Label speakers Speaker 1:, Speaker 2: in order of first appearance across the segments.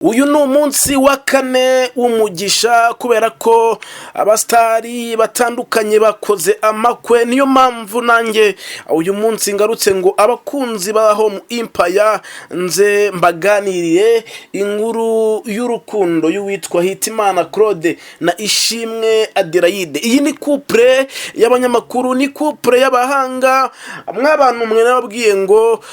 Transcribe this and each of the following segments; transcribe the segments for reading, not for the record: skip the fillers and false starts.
Speaker 1: Uyu ni umunsi wa kane w'umugisha kubera ko abastari batandukanye bakoze amakwe. Niyo mpamvu nanjye uyu munsi ngarutse ngo abakunzi ba Home Empire nze mbaganiriye inkuru y'urukundo y'uwitwa Hitimana Claude na Ishimwe Adelaide. Iyi ni couple y'abanyamakuru, ni couple y'abahanga. Mwabantu mwe nababwiye ngo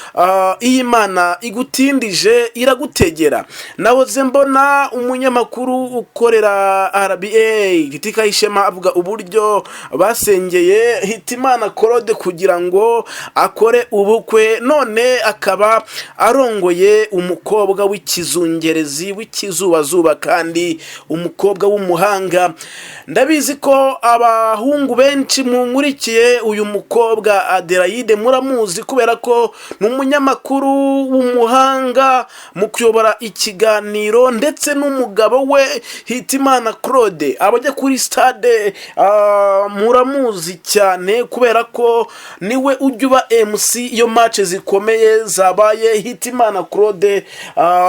Speaker 1: iyi Mana igutindije iragutegera. Nahoze mbona umunyamakuru ukorera RBA Gitika Ishema avuga uburyo basengeye Hitimana Claude kugira ngo akore ubukwe, none akaba arongoye umukobwa w'ikizungerezi w'ikizubazuba kandi umukobwa w'umuhanga. Ndabizi ko abahungu benshi munkurikiye uyu mukobwa Adelaide muramuzi kubera ko n'umunyamakuru w'umuhanga mu kuyobora ikiganiro, ndetse n'umugabo we Hitimana Claude abajya kuri stade muramuzi cyane kubera ko niwe ujya MC iyo match zikomeye zabaye. Hitimana Claude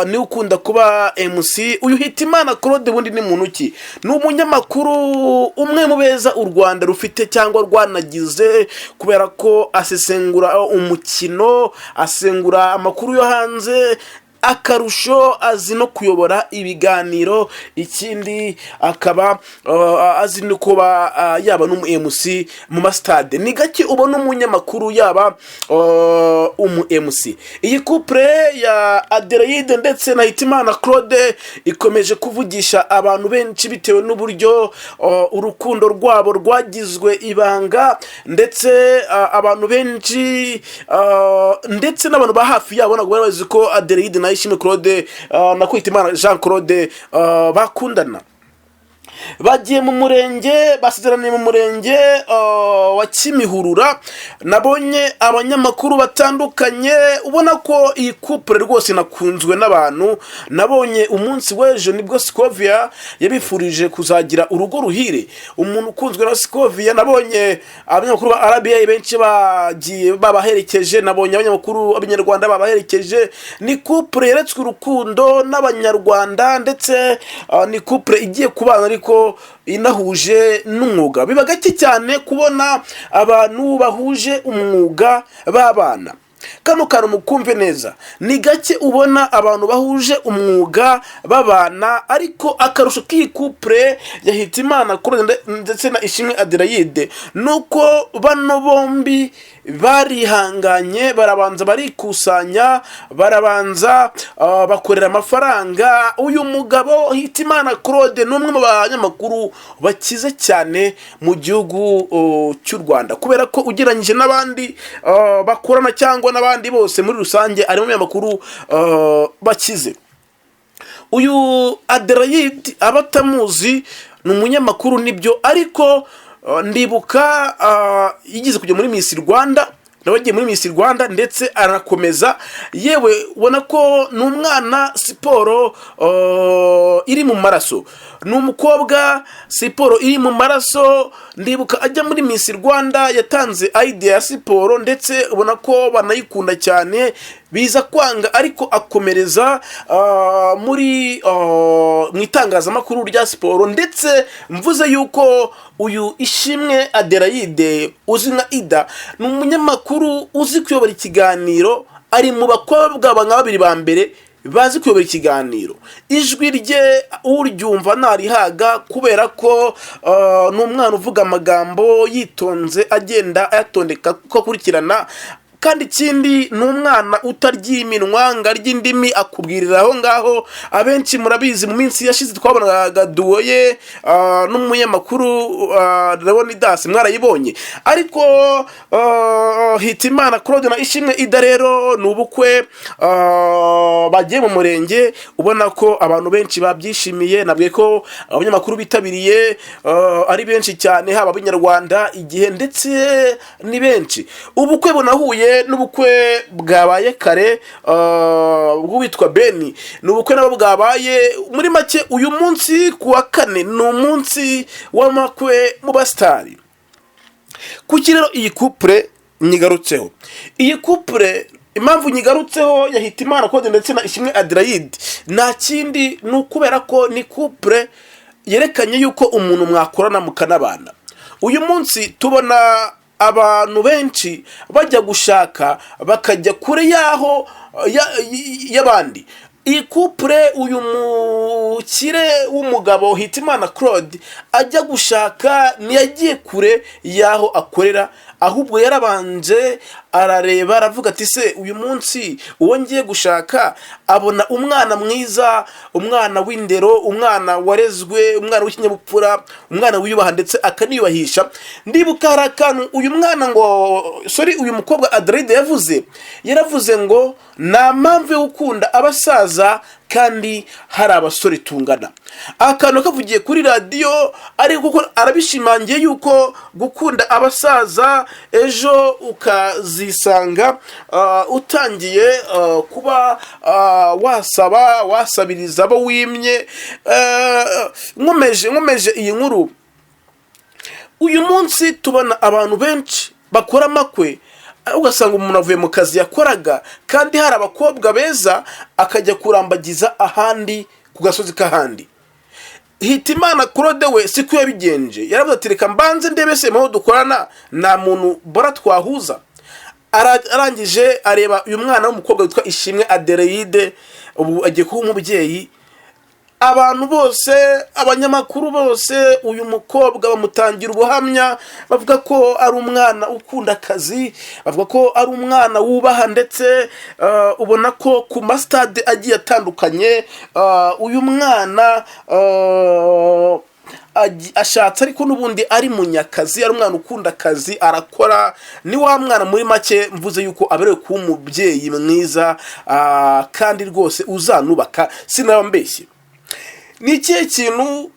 Speaker 1: ni ukunda kuba MC. Uyu Hitimana Claude bundi ni muntu ki? Ni umunyamakuru umwe mu beza u Rwanda rufite cyangwa rwanagize kubera ko asesengura umukino, asengura amakuru yo hanze, akarusho azi no kuyobora ibiganiro. Ikindi akaba azi no kuba yaba MC mu mastade. Ni gake ubona umunyamakuru yaba MC. Iyi couple ya Adelaide ndetse na Hitimana Claude ikomeje kuvugisha abantu benshi bitewe n'uburyo urukundo rwabo rwagizwe ibanga, ndetse abantu benshi ndetse n'abantu ba hafi yabo nagwe bazi ko Adelaide na Ishimwe Claude na Hitimana Jean Claude bakundana. Bagiye mu murenge, basezeraniye mu murenge wa Kimihurura. Nabonye abanyamakuru batandukanye ubona ko iyi couple rwose nakunzwe n'abantu. Nabonye umunsi w'ejo nibwo Scovia yabifurije kuzagira urugo ruhire. Umuntu ukunzwe na Scovia, nabonye abanyamakuru ba RBA benshi bagiye babaherekeje, nabonye abanyamakuru abanyarwanda babaherekeje. Ni couple yeretswe urukundo n'abanyarwanda, ndetse ni couple igiye kubana ariko inahuje n'umwuga. Biba gake cyane kubona abantu bahuje umwuga babana. Kano kantu mukumve neza, ni gake ubona abantu bahuje umwuga babana, ariko akarusho k'iyi couple ya Hitimana Claude ndetse na Ishimwe Adelaide nuko bano bombi barihanganye, barabanza barikusanya, barabanza bakorera amafaranga. Uyu mugabo Hitimana Claude n'umwe mu banyamakuru bakize cyane mu gihugu cy'u Rwanda kubera ko ugereranyije n'abandi bakorana cyangwa n'abandi bose muri rusange ari mu banyamakuru bakize. Uyu Adelaide abatamuzi ni umunyamakuru nibyo, ariko ndibuka yigize kujya muri Miss Rwanda, nabagiye muri Miss Rwanda ndetse arakomeza. Yewe ubona ko n'umwana siporo iri mu maraso, n'umukobwa siporo iri mu maraso. Ndibuka ajya muri Miss Rwanda yatanze idea ya siporo, ndetse ubona ko banayikunda cyane, biza kwanga ariko akomereza muri mu itangazamakuru rya siporo. Ndetse mvuze yuko uyu Ishimwe Adelaide uzi nka Ida ni umunyamakuru uzi kuyobora ikiganiro, ari mu bakobwa babiri ba mbere bazi kuyobora ikiganiro. Ijwi rye uryumva narihaga kubera ko n'umwana uvuga amagambo yitonze agenda ayatondeka kuko akurikirana. Kandi ikindi n'umwana utarya iminwa ngo arya indimi akubwirira aho ngaho. Abenshi murabizi mu minsi yashize twabonaga duo ye n'umunyamakuru Leonidas, mwarayibonye. Ariko Hitimana Claude na Ishimwe Ida rero n'ubukwe bagiye mu murenge, ubona ko abantu benshi babyishimiye. Nabwiye ko abanyamakuru bitabiriye ari benshi cyane, haba abanyarwanda igihe ndetse ni benshi. Ubukwe bunahuye n'ubukwe bwabaye kare bw'uwitwa Beni, n'ubukwe nabo bwabaye muri make uyu munsi kuwa kane. Ni umunsi w'amakwe mu bastari. Kuki rero iyi couple nyigarutseho? Iyi couple impamvu nyigarutseho ya Hitimana Claude ndetse na Ishimwe Adelaide nta kindi ni ukubera ko ni couple yerekanye yuko umuntu mwakorana mukanabana. Uyu munsi tubona abantu benshi bajya gushaka bakajya kure yaho y'abandi. Iyi couple uyu mukire w'umugabo Hitimana Claude ajya gushaka ntiyagiye kure yaho akorera, ahubwo yarabanje arareba aravuga ati se uyu munsi uwo ngiye gushaka abona umwana mwiza, umwana w'indero, umwana warezwe, umwana w'ikinyabupfura, umwana wiyubaha ndetse akaniyubahisha. Ndibuka hari akantu uyu mwana uyu mukobwa Adelaide yaravuze ngo nta mpamvu yo gukunda abasaza kandi hari abasore tungana. Akantu kavugiye kuri radiyo ariko kuko arabishimangiye yuko gukunda abasaza ejo ukazisanga utangiye kuba wasabiriza abo wimye. Nkomeje iyi nkuru, uyu munsi tubona abantu benshi bakora amakwe, ugasanga umuntu avuye mu kazi yakoraga kandi hari abakobwa beza akajya kurambagiza ahandi ku gasozi k'ahandi. Hitimana Claude we siko yabigenje, yaravuze ati reka mbanze ndebe se maho dukorana nta muntu bora twahuza. Arangije areba uyu mwana w'umukobwa witwa Ishimwe Adelaide, ubu agiye kuba umubyeyi. Abantu bose, abanyamakuru bose, uyu mukobwa bamutangira ubuhamya bavuga ko ari umwana ukunda akazi, bavuga ko ari umwana wubaha ndetse ubona ko ku mastade agiye atandukanye uyu mwana ashatse ariko n'ubundi ari munyakazi, ari umwana ukunda akazi, arakora. Ni wa mwana muri make mvuze yuko aberewe kuba umubyeyi mwiza kandi rwose uzanubaka sinabambeshye. Ni ikihe kintu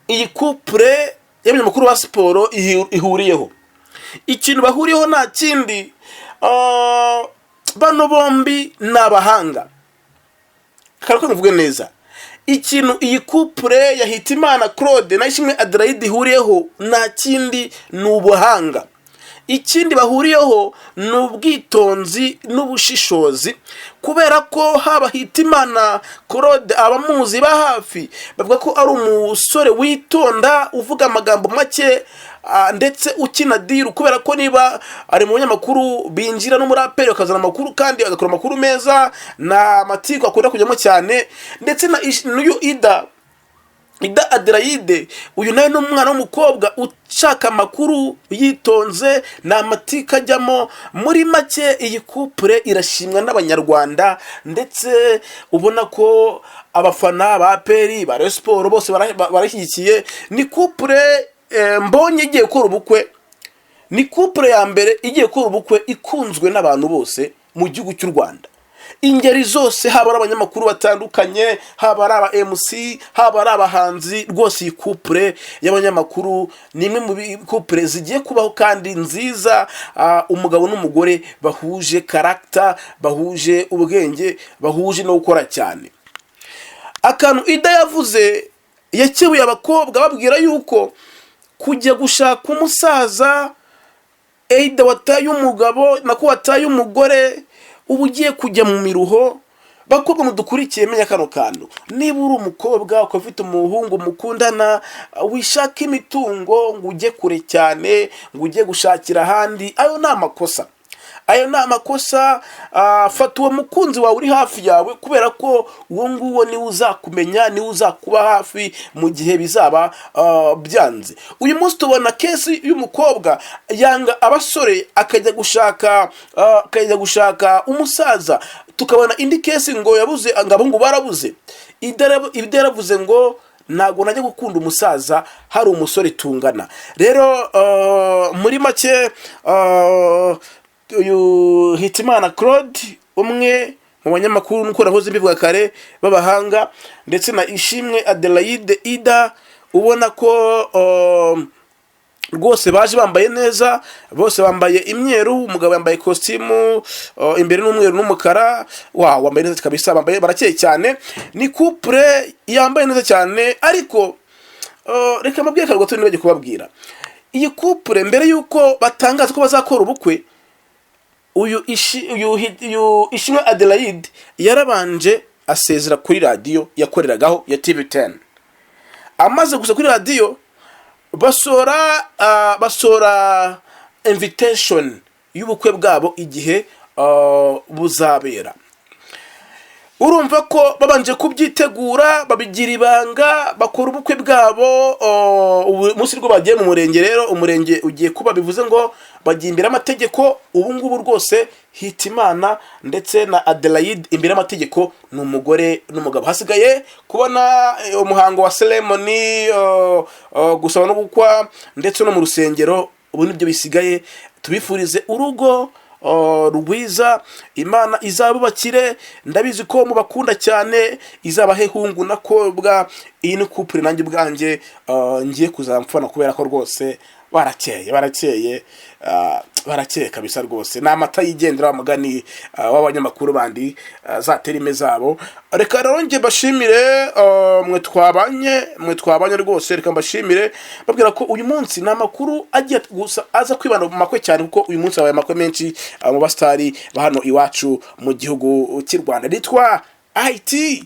Speaker 1: iyi couple y'abanyamakuru ba siporo ihuriyeho? Ikintu bahuriyeho nta kindi, bano bombi ni abahanga. Karako mvuge neza, ikintu iyi couple ya Hitimana Claude na Ishimwe Adelaide ihuriyeho nta kindi ni ubuhanga. Ikindi bahuriyeho ni ubwitonzi n'ubushishozi, kubera ko haba Hitimana Claude abamuzi ba hafi bavuga ko ari umusore witonda, uvuga amagambo make ndetse ukina diru, kubera ko niba ari mu banyamakuru binjira no muri aperi bakazana amakuru kandi agakora amakuru meza, na matiko akunda kujyamo cyane. Ndetse na n'uyu Ida Adelaide, uyu nawe n'umwana w'umukobwa ushaka amakuru yitonze, na matika ajyamo. Muri make iyi couple irashimwa n'abanyarwanda, ndetse ubona ko abafana ba APR ba Rayon Sport bose barashyigikiye. Ni couple mbonye igiye gukora ubukwe, ni couple ya mbere igiye gukora ubukwe ikunzwe n'abantu bose mu gihugu cy'u Rwanda. Ingeri zose, haba ari abanyamakuru batandukanye, haba ari aba MC, haba ari abahanzi, rwose iyi couple y'abanyamakuru ni imwe mu couple zigiye kubaho kandi nziza. Umugabo n'umugore bahuje character, bahuje ubwenge, bahuje no gukora cyane. Akantu Ida yavuze yakebuye abakobwa babwira yuko kujya gushaka umusaza Ida wataye umugabo nako wataye umugore ubu ugiye kujya mu miruho. Bakobwa mudukurikiye menya kano kantu, niba uri umukobwa ukafite umuhungu mukundana wishaka imitungo ngo ujye kure cyane, ngo ujye gushakira ahandi, ayo ni amakosa. Fata uwo mukunzi wawe uri hafi yawe, kubera ko uwo nguwo niwe uzakumenya, niwe uzakuba hafi mu gihe bizaba byanze. Uyu munsi tubona kesi y'umukobwa yanga abasore akajya gushaka umusaza, tukabona indi kesi ngo yabuze ngabo ngo barabuze. Idaravuze ngo ntago najya gukunda umusaza hari umusore tungana. Rero muri make uyu Hitimana Claude umwe mu banyamakuru nuko nahoze mbivuga kare babahanga, ndetse na Ishimwe Adelaide Ida, ubona ko rwose baje bambaye neza, bose bambaye imyeru, umugabo yambaye costume imbere n'umweru n'umukara. Wambaye neza kabisa, bambaye barakeye cyane. Ni couple yambaye neza cyane, ariko reka mabwiye karwa turi nibajye kubabwira. Iyi couple mbere yuko batangaza ko bazakora ubukwe, uyu Ishimwe Adelaide yarabanje asezera kuri radiyo yakoreragaho ya TV10. Amaze gusa kuri radiyo basora invitation y'ubukwe bwabo igihe buzabera. Urumva ko babanje kubyitegura, babigira ibanga, bakora ubukwe bwabo umunsi rwo bagiye mu murenge. Rero umurenge ugiye kuba bivuze ngo bagiye imbere amategeko. Ubu ngubu rwose Hitimana ndetse na Adelaide imbere amategeko ni umugore n'umugabo. Hasigaye kubona umuhango wa ceremony, gusaba no gukwa ndetse no mu rusengero. Ubu nibyo bisigaye. Tubifurize urugo rwiza, Imana izabubakire. Ndabizi ko mubakunda cyane, izabahe hungu na kobwa. Iyi ni couple nanjye bwanjye ngiye kuzamfana kubera ko rwose barakeye kabisa rwose. Ni amata yigendera amagani w'abanyamakuru bandi za terime zabo. Reka rero nge bashimire mwe twabanye rwose. Reka mbashimire babwira ko uyu munsi ni amakuru agiye gusa aza kwibana mu makwe cyane, kuko uyu munsi habaye amakwe menshi mu bastari ba hano iwacu mu gihugu cy'u Rwanda. Nitwa IT.